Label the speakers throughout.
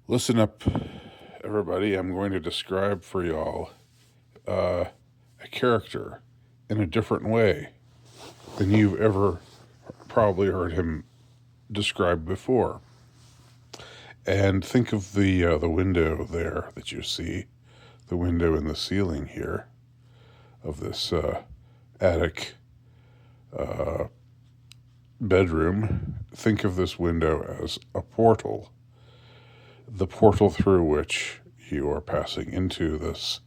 Speaker 1: Listen up, everybody. I'm going to describe for y'all uh, a character in a different way than you've ever probably heard him described before. And think of the window there that you see, the window in the ceiling here of this attic uh, bedroom. Think of this window as a portal, the portal through which you are passing into this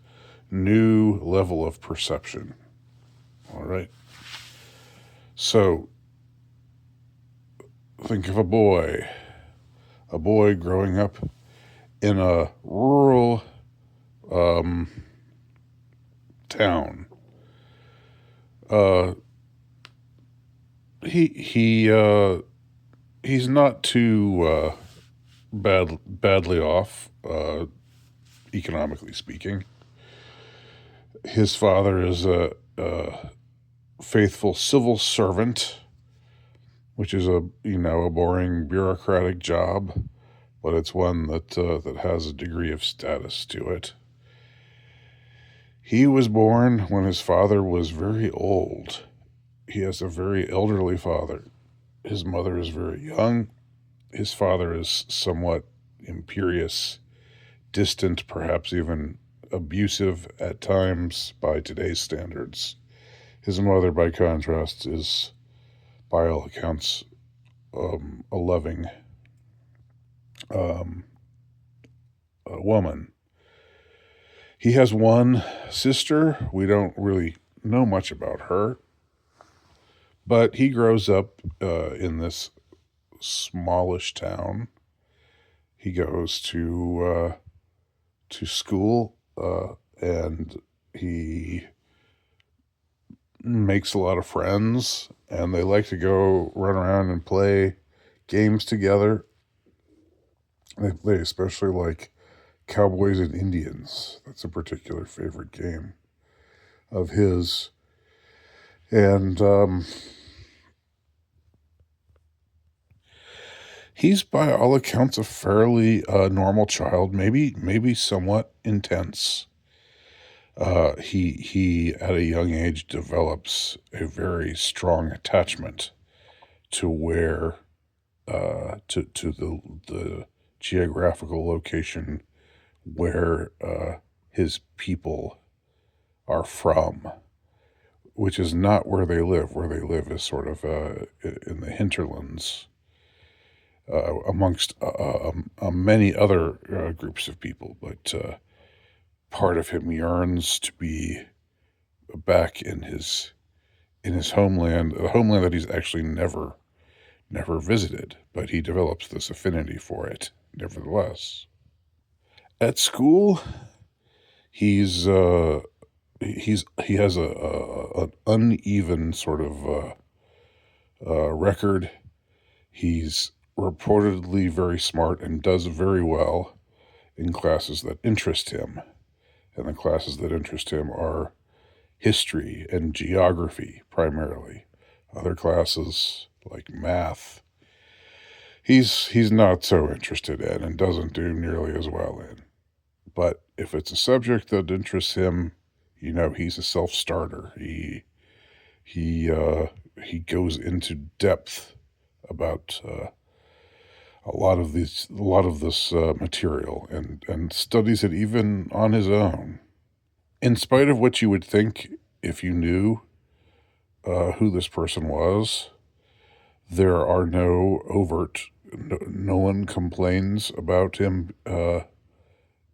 Speaker 1: new level of perception. All right. So think of a boy growing up in a rural um, town. Uh, he he's not too badly off, economically speaking. His father is a faithful civil servant, which is a boring bureaucratic job, but it's one that has a degree of status to it. He was born when his father was very old. He has a very elderly father. His mother is very young. His father is somewhat imperious, distant, perhaps even abusive at times by today's standards. His mother, by contrast, is, by all accounts, a loving um, woman. He has one sister. We don't really know much about her, but he grows up in this smallish town. He goes to school, and he makes a lot of friends, and they like to go run around and play games together. They especially like Cowboys and Indians. That's a particular favorite game of his. And he's, by all accounts, a fairly normal child, maybe somewhat intense. He at a young age develops a very strong attachment to where to the geographical location where his people are from, which is not where they live. Where they live is sort of in the hinterlands, amongst many other groups of people. But part of him yearns to be back in his homeland, a homeland that he's actually never visited, but he develops this affinity for it nevertheless. At school, he's he has an uneven sort of record. He's reportedly very smart and does very well in classes that interest him, and the classes that interest him are history and geography primarily. Other classes like math, he's not so interested in and doesn't do nearly as well in. But if it's a subject that interests him, he's a self-starter. He he goes into depth about a lot of this material, and studies it even on his own. In spite of what you would think if you knew who this person was, there are no overt. No one complains about him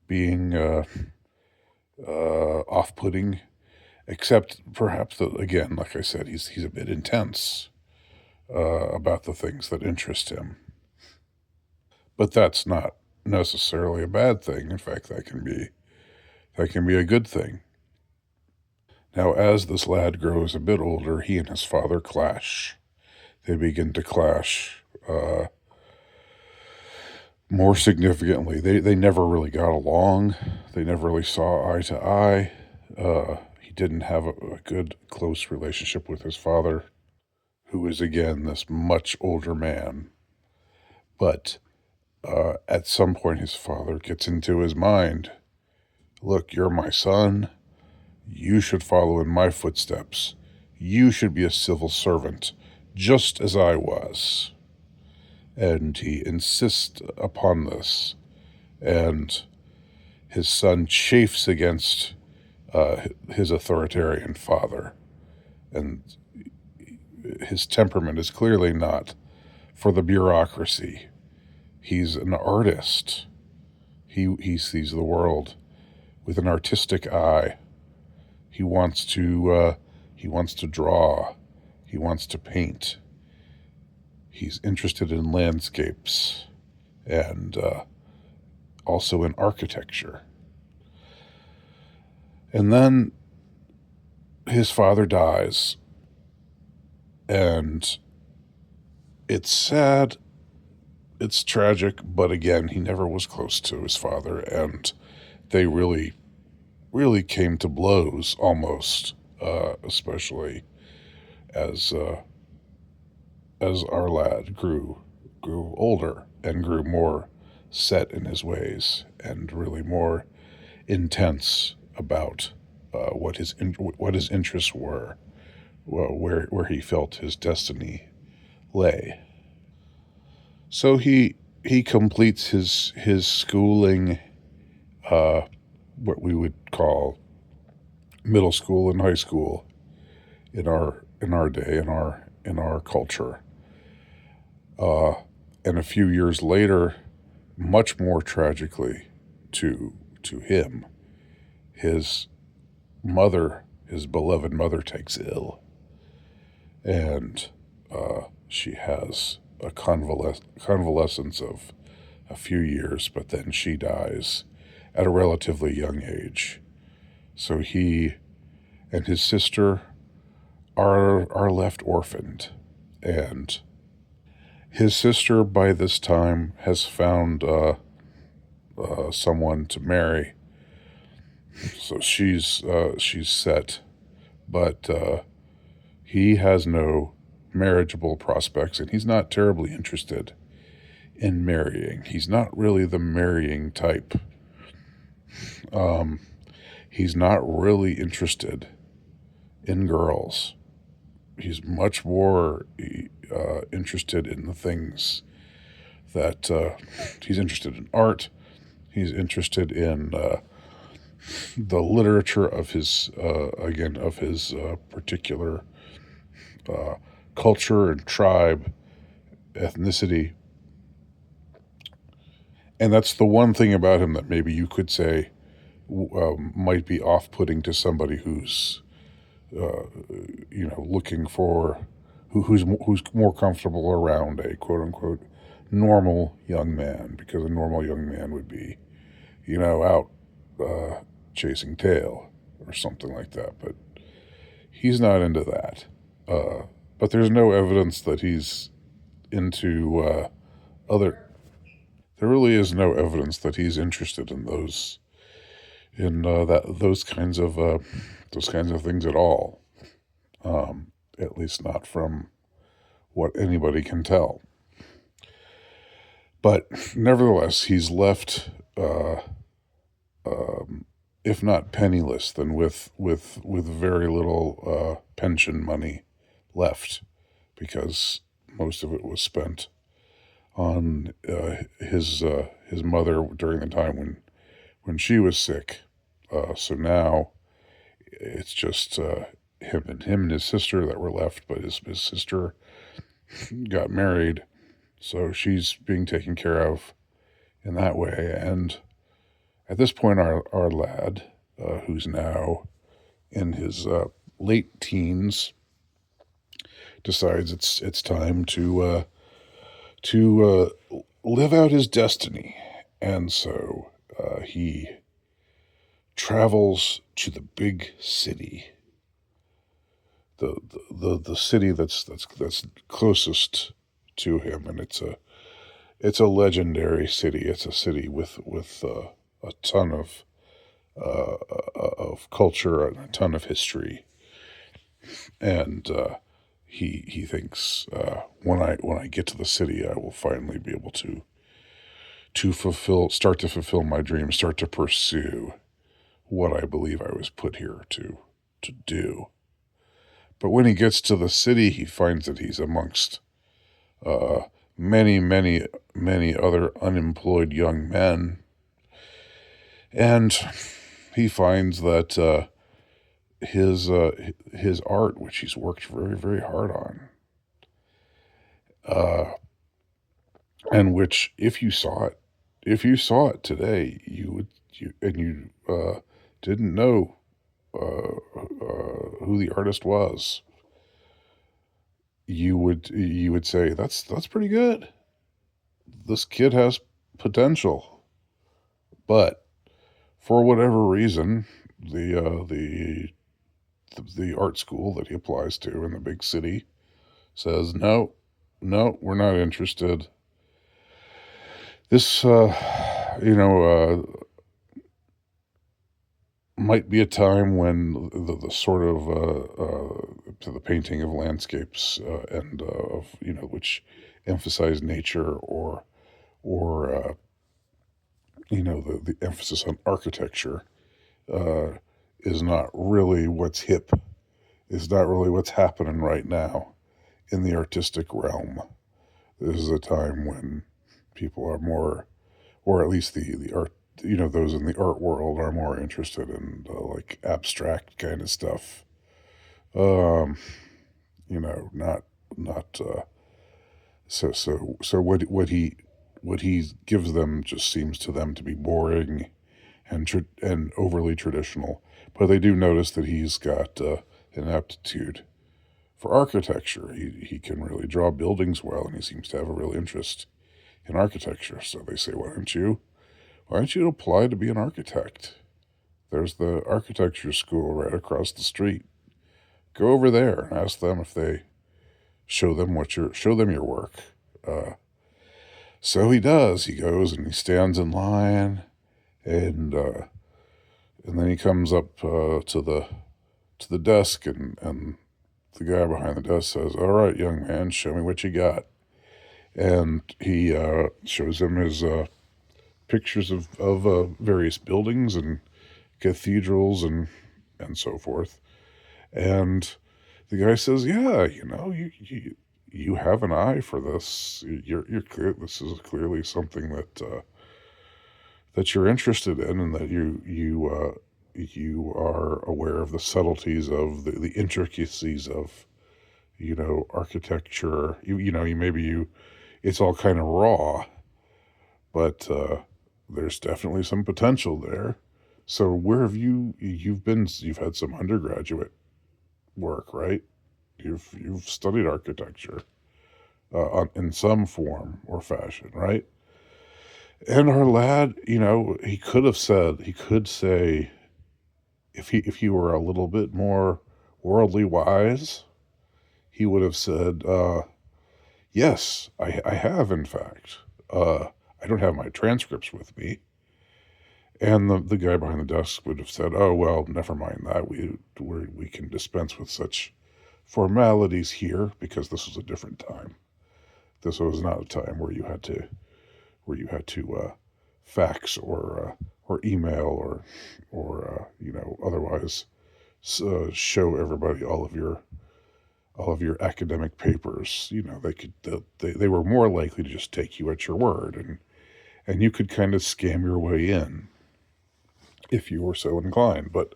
Speaker 1: being off-putting, except perhaps that, again, like I said, he's a bit intense about the things that interest him. But that's not necessarily a bad thing. In fact, that can be a good thing. Now, as this lad grows a bit older, he and his father clash. They begin to clash more significantly. They never really got along. They never really saw eye to eye. He didn't have a good, close relationship with his father, who is, again, this much older man. But At some point, his father gets into his mind. Look, you're my son. You should follow in my footsteps. You should be a civil servant, just as I was. And he insists upon this. And his son chafes against his authoritarian father. And his temperament is clearly not for the bureaucracy. He's an artist. He sees the world with an artistic eye. He wants to draw. He wants to paint. He's interested in landscapes and also in architecture. And then his father dies, and it's sad, it's tragic, but again, he never was close to his father, and they really, really came to blows almost, especially as uh, as our lad grew older and grew more set in his ways and really more intense about what his interests were, well, where he felt his destiny lay. So he completes his schooling, uh, what we would call middle school and high school in our day in our culture. Uh, and a few years later, much more tragically to him, his his beloved mother, takes ill, and she has a convalescence of a few years, but then she dies at a relatively young age. So he and his sister are left orphaned, and his sister by this time has found someone to marry, so she's set, but he has no marriageable prospects, and he's not terribly interested in marrying. He's not really the marrying type. Um, he's not really interested in girls. He's much more interested in the things that he's interested in art. He's interested in the literature of his particular uh, culture and tribe, ethnicity, and that's the one thing about him that maybe you could say might be off-putting to somebody who's uh, looking for who's more comfortable around a quote unquote normal young man, because a normal young man would be out uh, chasing tail or something like that, but he's not into that. But there's no evidence that he's into other. There really is no evidence that he's interested in those kinds of things at all. At least not from what anybody can tell. But nevertheless, he's left, uh, um, if not penniless, then with very little pension money left, because most of it was spent on his mother during the time when she was sick. So now it's just him and his sister that were left, but his sister got married, so she's being taken care of in that way. And at this point, our lad, who's now in his late teens, decides it's time to live out his destiny, and so he travels to the big city, the city that's closest to him, and it's a legendary city. It's a city with a ton of culture and a ton of history, and he thinks when I get to the city, I will finally be able start to fulfill my dream, start to pursue what I believe I was put here to do. But when he gets to the city, he finds that he's amongst uh, many, many, many other unemployed young men, and he finds that his art, which he's worked very, very hard on, uh, and which if you saw it today, you didn't know who the artist was, you would say that's pretty good. This kid has potential, but for whatever reason, the art school that he applies to in the big city says no, no, we're not interested. This might be a time when the sort of to the painting of landscapes and of which emphasize nature or the emphasis on architecture uh, is not really what's hip, is not really what's happening right now in the artistic realm. This is a time when people are more, or at least the art, those in the art world are more interested in like abstract kind of stuff. Um, not so what he gives them just seems to them to be boring and overly traditional. But they do notice that he's got an aptitude for architecture. He can really draw buildings well, and he seems to have a real interest in architecture. So they say, why don't you apply to be an architect? There's the architecture school right across the street. Go over there and ask them if they show them your work. Uh, so he does. He goes and he stands in line, and then he comes up to the desk, and the guy behind the desk says, "All right, young man, show me what you got." And he shows him his pictures of various buildings and cathedrals and so forth. And the guy says, "Yeah, you have an eye for this. You're clear. This is clearly something that you're interested in, and that you are aware of the subtleties of the intricacies of architecture. It's all kind of raw, but there's definitely some potential there. So where have you've had some undergraduate work, right? You've studied architecture in some form or fashion, right?" And our lad, he could say, if he were a little bit more worldly wise, he would have said, "Yes, I have, in fact. I don't have my transcripts with me." And the guy behind the desk would have said, "Oh, well, never mind that. We can dispense with such formalities here, because this was a different time. This was not a time where you had to fax or email or otherwise show everybody all of your academic papers. They were more likely to just take you at your word, and you could kind of scam your way in if you were so inclined. But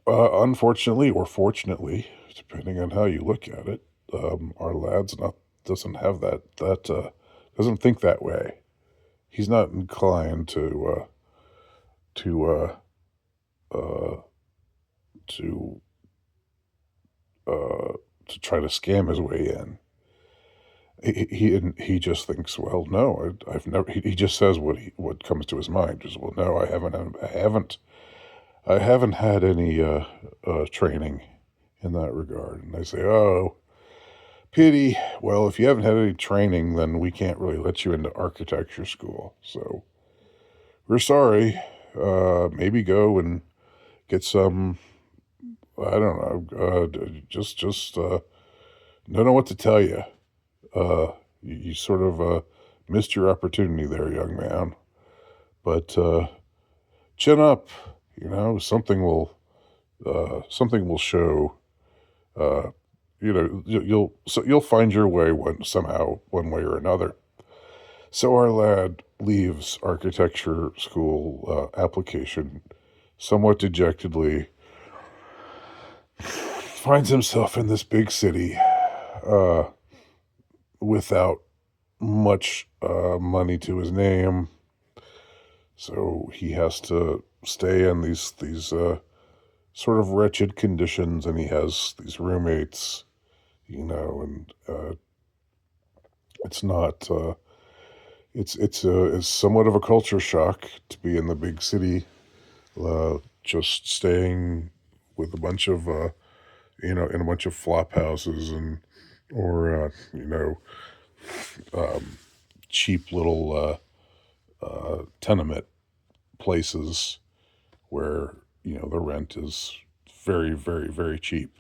Speaker 1: unfortunately, or fortunately, depending on how you look at it, our lad's not doesn't have that doesn't think that way. He's not inclined to uh, to uh, to try to scam his way in. He just thinks, well, no, I've never. He just says what comes to his mind. Just, well, no, I haven't had any training in that regard. And they say, oh, pity. Well, if you haven't had any training, then we can't really let you into architecture school. So we're sorry. Maybe go and get some. I don't know. Just don't know what to tell you. You sort of missed your opportunity there, young man. But chin up. You know, something will show. Uh, you'll find your way one way or another. So our lad leaves architecture school application somewhat dejectedly, finds himself in this big city uh, without much money to his name. So he has to stay in these sort of wretched conditions, and he has these roommates, and it's not. It's somewhat of a culture shock to be in the big city, just staying with a bunch of in a bunch of flop houses and or um, cheap little tenement places where the rent is very very very cheap.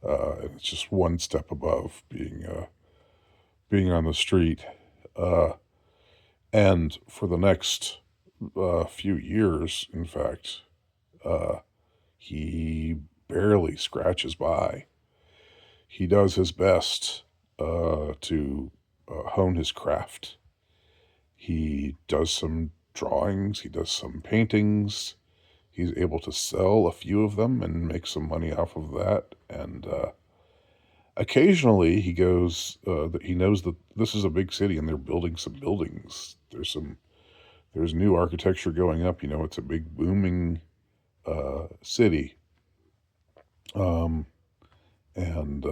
Speaker 1: And it's just one step above being on the street. Uh, and for the next few years, in fact, uh, he barely scratches by. He does his best to hone his craft. He does some drawings, he does some paintings. He's able to sell a few of them and make some money off of that. And occasionally he goes, he knows that this is a big city and they're building some buildings. There's new architecture going up. It's a big booming city. Um, and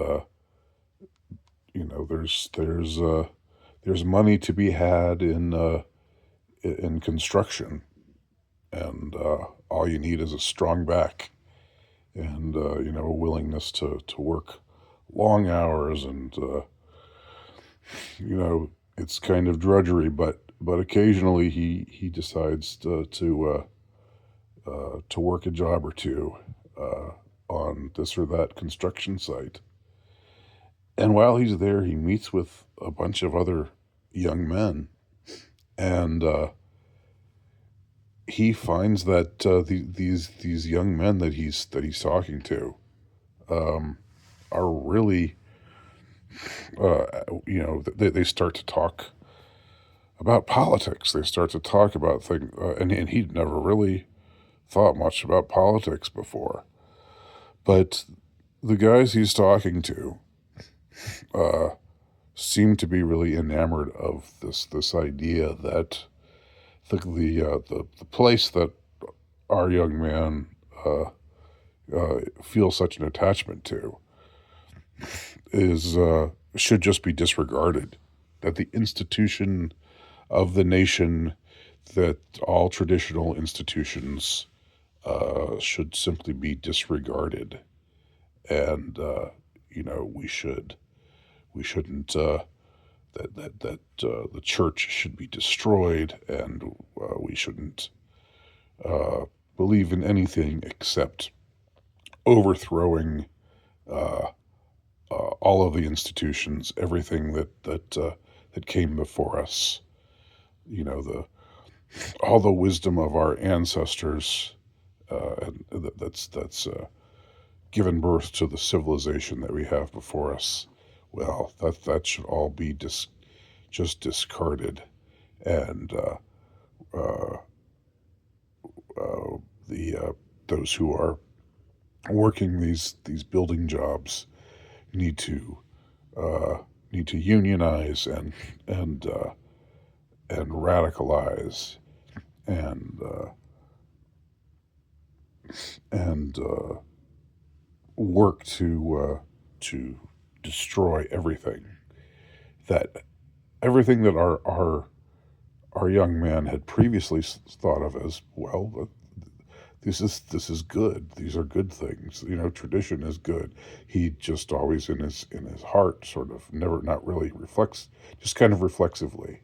Speaker 1: there's money to be had in construction, and all you need is a strong back and a willingness to work long hours, and it's kind of drudgery, but occasionally he decides to work a job or two uh, on this or that construction site. And while he's there, he meets with a bunch of other young men, and he finds that these young men that he's talking to um, are really, they start to talk about politics. They start to talk about things, and he'd never really thought much about politics before. But the guys he's talking to uh, seem to be really enamored of this idea that the place that our young man uh, feels such an attachment to is should just be disregarded. That the institution of the nation, that all traditional institutions should simply be disregarded, and we shouldn't that the church should be destroyed, and we shouldn't uh, believe in anything except overthrowing uh, all of the institutions, everything that came before us. The all the wisdom of our ancestors, and that's given birth to the civilization that we have before us. Well, that should all be just discarded, and uh, the those who are working these building jobs need to uh, need to unionize and radicalize and work to destroy everything that our young man had previously thought of as, well, this is good. These are good things. Tradition is good. He just always in his heart sort of never, not really reflects, just kind of reflexively,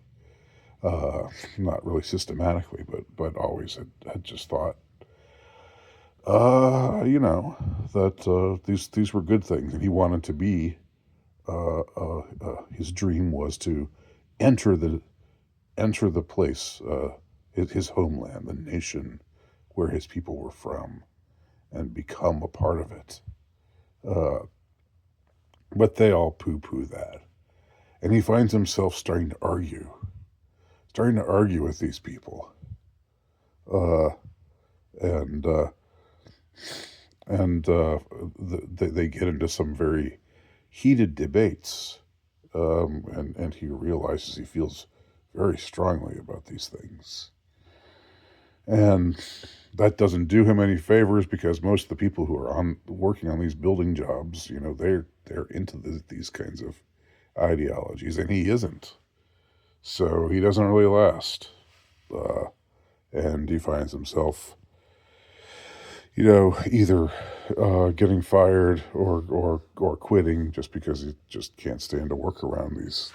Speaker 1: not really systematically, but always had just thought, that these were good things, and he wanted to be. His dream was to enter enter the place, his homeland, the nation where his people were from, and become a part of it. Uh, but they all poo poo that. And he finds himself starting to argue with these people. Uh, and and they get into some very heated debates. And he realizes he feels very strongly about these things. And that doesn't do him any favors because most of the people who are on working on these building jobs, they're into these kinds of ideologies, and he isn't. So he doesn't really last, uh, and he finds himself, either getting fired or quitting just because he just can't stand to work around these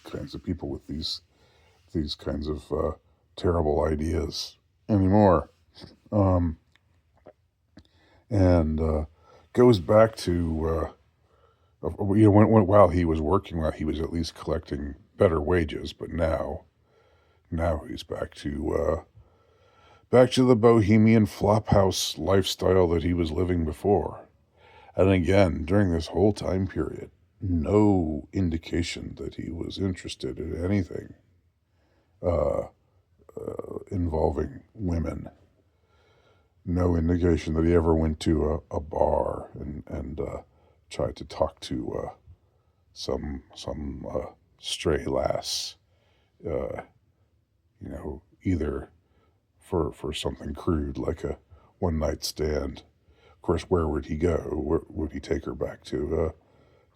Speaker 1: kinds of people with these kinds of terrible ideas anymore. Um, and goes back to while he was working, while he was at least collecting better wages, but now he's back to the bohemian flophouse lifestyle that he was living before. And again, during this whole time period, no indication that he was interested in anything uh, involving women. No indication that he ever went to a bar and tried to talk to some stray lass, uh, either for something crude like a one night stand. Of course, where would he go? Where would he take her back to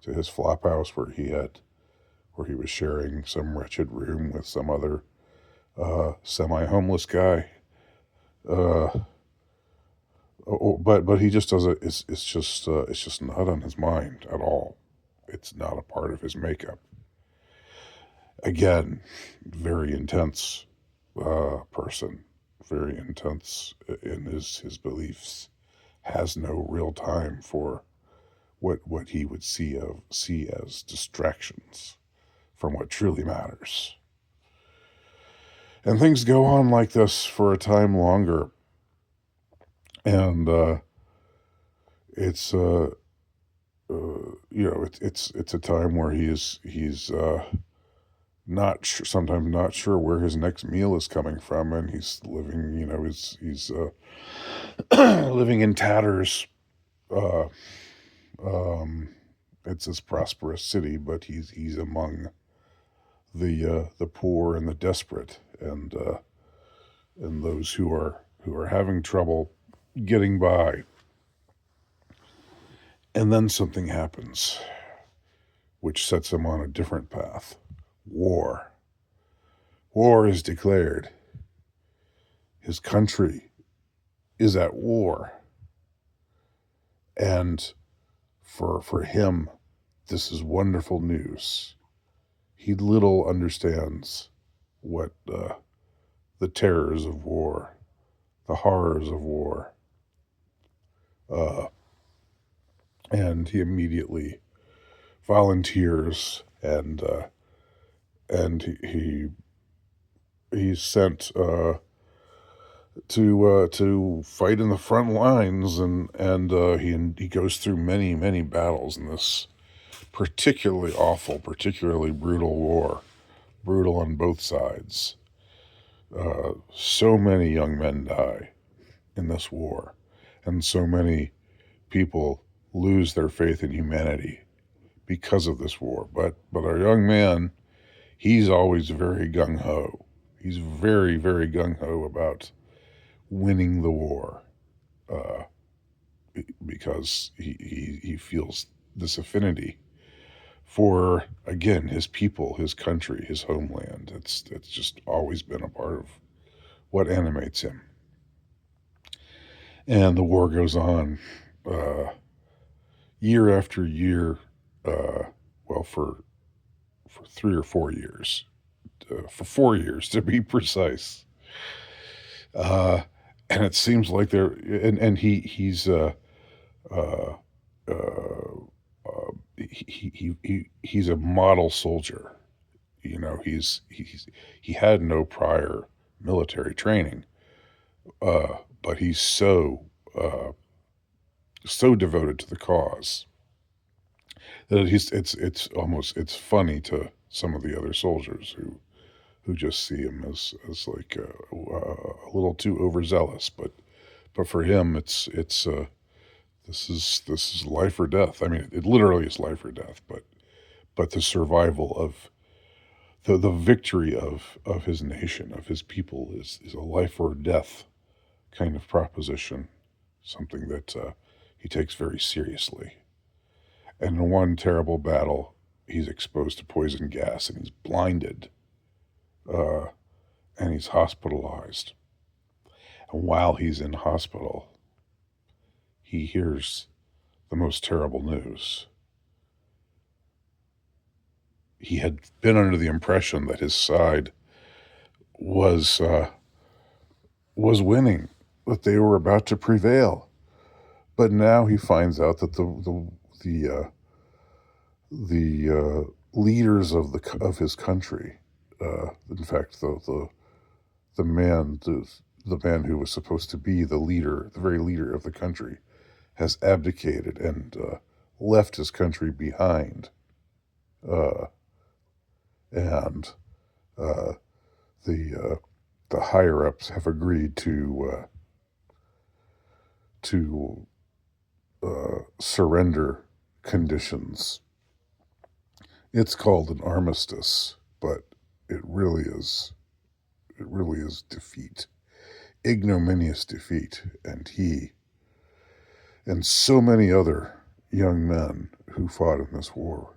Speaker 1: his flop house where he was sharing some wretched room with some other semi homeless guy? Uh, but he just doesn't. It's just not on his mind at all. It's not a part of his makeup. Again, very intense person, very intense in his beliefs. Has no real time for what he would see as distractions from what truly matters. And things go on like this for a time longer, and it's it's a time where he's not sure, sometimes not sure where his next meal is coming from, and he's living, he's living in tatters. Uh, um, it's this prosperous city, but he's among the poor and the desperate, and those who are having trouble getting by. And then something happens, which sets him on a different path. War. War is declared. His country is at war. And for him, this is wonderful news. He little understands what the terrors of war, the horrors of war, uh, and he immediately volunteers and he's sent to fight in the front lines, and he goes through many battles in this particularly awful, particularly brutal war, brutal on both sides. So many young men die in this war, and so many people lose their faith in humanity because of this war. But our young man, he's always very gung ho. He's very gung ho about winning the war, uh, because he feels this affinity for, again, his people, his country, his homeland. It's just always been a part of what animates him. And the war goes on year after year. Well, for 3 or 4 years, for 4 years to be precise. Uh, and it seems like uh, uh, he's a model soldier. he had no prior military training, but he's so devoted to the cause that it's funny to some of the other soldiers who just see him as like a little too overzealous, but for him it's this is life or death. I mean, it literally is life or death, but the survival of the victory of his nation, of his people, is a life or death kind of proposition, something that he takes very seriously. And in one terrible battle, he's exposed to poison gas and he's blinded, uh, and he's hospitalized. And while he's in hospital, he hears the most terrible news. He had been under the impression that his side was was winning, that they were about to prevail. But now he finds out that the leaders of his country, in fact, the man the man who was supposed to be the leader, the very leader of the country, has abdicated and left his country behind, uh, and uh, the higher ups have agreed to surrender conditions. It's called an armistice, but it really is it really is defeat, ignominious defeat, and he and so many other young men who fought in this war,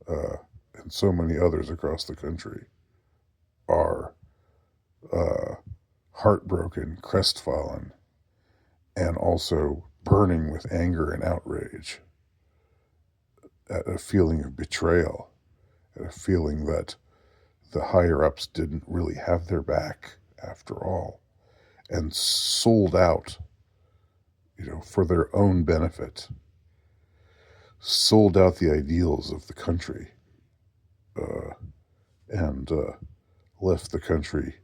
Speaker 1: uh, and so many others across the country are uh, heartbroken, crestfallen, and also burning with anger and outrage at a feeling of betrayal, at a feeling that the higher ups didn't really have their back after all, and sold out, for their own benefit, sold out the ideals of the country, uh, and left the country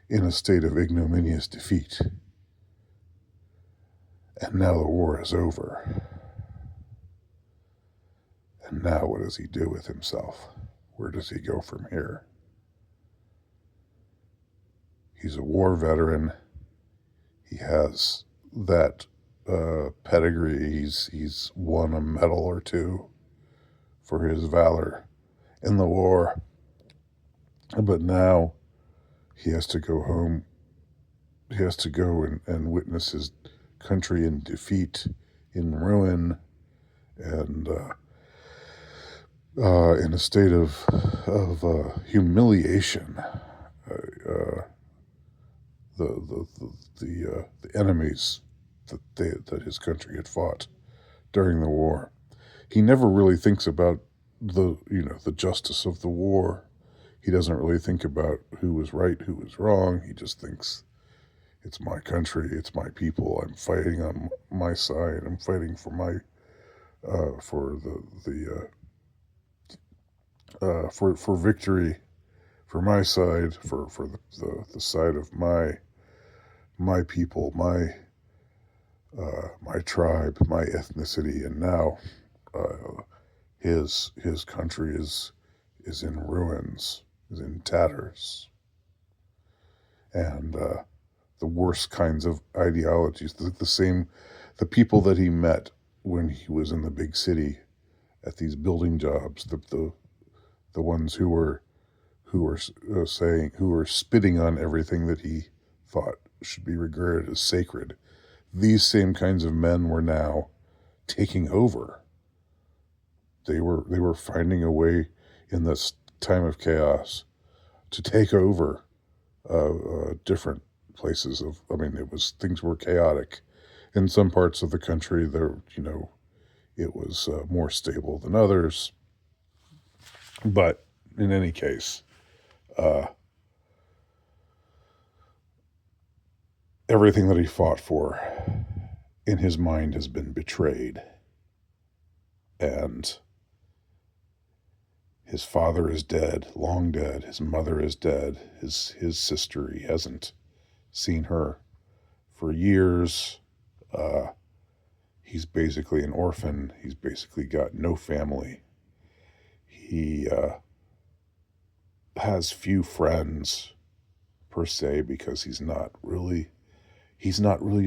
Speaker 1: in a state of ignominious defeat. And now the war is over. And now what does he do with himself? Where does he go from here? He's a war veteran. He has that pedigree. He's won a medal or two for his valor in the war. But now he has to go home. He has to go and witness his country in defeat, in ruin, and in a state of humiliation. The enemies that his country had fought during the war. He never really thinks about the justice of the war. He doesn't really think about who was right, who was wrong. He just thinks it's my country, it's my people. I'm fighting on my side. I'm fighting for my for for victory for my side, for the side of my people, my tribe, my ethnicity, and now his country is in ruins, is in tatters, and the worst kinds of ideologies, the people that he met when he was in the big city at these building jobs, the ones who were spitting on everything that he thought should be regarded as sacred. These same kinds of men were now taking over. They were finding a way in this time of chaos to take over different places of. I mean, things were chaotic. In some parts of the country, it was more stable than others. But in any case, uh, everything that he fought for in his mind has been betrayed. And His father is dead, long dead. His mother is dead. His sister, he hasn't seen her for years. Uh, he's basically an orphan. He's basically got no family. He has few friends per se because he's not really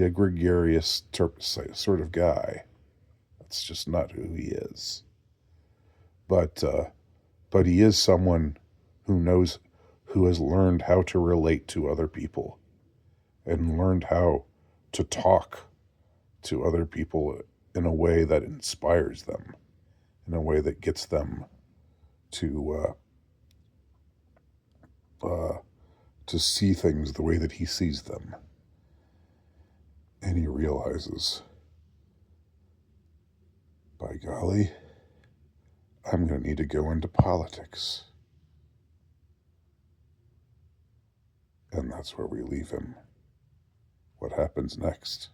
Speaker 1: a gregarious sort of guy. That's just not who he is. But he is someone who has learned how to relate to other people and learned how to talk to other people in a way that inspires them, in a way that gets them to see things the way that he sees them. And he realizes, by golly, I'm going to need to go into politics. And that's where we leave him. What happens next?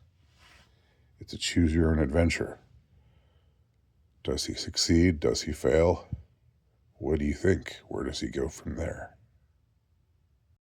Speaker 1: It's a choose your own adventure. Does he succeed? Does he fail? What do you think? Where does he go from there?